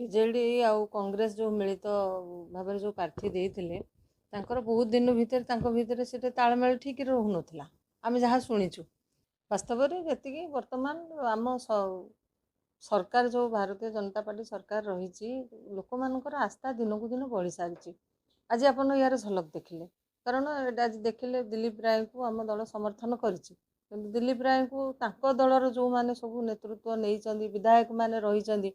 BJD ଆଉ କଂଗ୍ରେସ जो मिलित भाव जो प्रार्थी देते बहुत दिन भितर से तालमेल ठीक रोना आम जहाँ शुणीचु वास्तव में जी बर्तमान आम सरकार जो भारतीय जनता पार्टी सरकार रही लोक मानकर आस्था दिन को दिन बढ़ी सारी आज आप यार झलक देखिले कारण आज देखिले दिलीप राय को आम दल समर्थन कर दिलीप राय को दलर जो मैंने सब नेतृत्व नहीं विधायक मैंने रही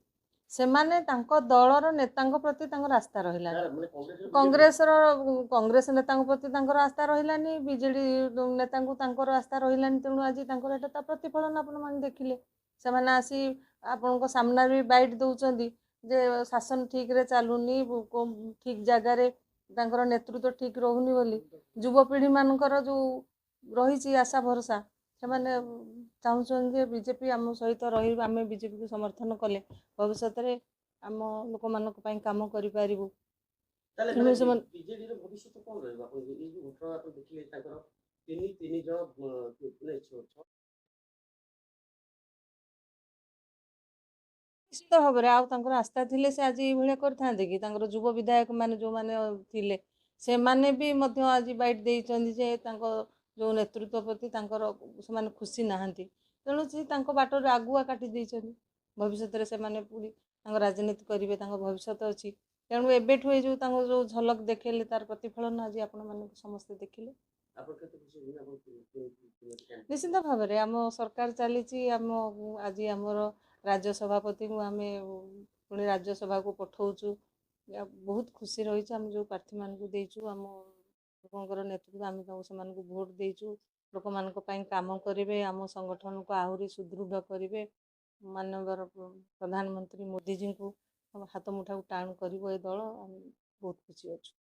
सेमाने तांको दलर नेतांको प्रति तांको आस्था रहिला कांग्रेस नेतांको प्रति तांको आस्था रहिलानी बीजेडी नेतांको तांको आस्था रहिलानी तेणु आज तांको एटा प्रतिफलन आपण माने देखिले सेमाने आसी आपनको सामना भी बाइट दउचंदी जे शासन ठीक रे चालुनी ठीक जगह रे तांकर नेतृत्व ठीक रहुनी बोली युवपीढ़ी मानकर जो रही आशा भरोसा से चाहूँ बीजेपी आम सहित रही आम बीजेपी को समर्थन कले भविष्य में आम लोक मान कम कर निश्चित भाव में आउर आस्था थिले से आज ये करते कि युव विधायक मैंने जो मैंने थिले से माने भी आज बैठ देते जो नेतृत्व प्रति से खुशी नहांती तेणु सी बाट आगुआ काटी भविष्य से पूरी राजनीति करेंगे भविष्य अच्छी तेणु एबेठू जो झलक देखेले तार प्रतिफलन आज आपण माने समस्ते देखिले निश्चित भाव में आम सरकार चली आम आज आमर राज्य सभापति को आम पुणी राज्यसभा को पठाऊचु बहुत खुशी रही आम जो प्रार्थी मान को देचु आम लोकर नेतृत्व आम से भोट देचु लोक मान काम करेंगे आम संगठन को आहरी सुदृढ़ करेंगे माननीय प्रधानमंत्री मोदी जी को हाथ मुठा टाण कर दल बहुत खुशी अच्छु।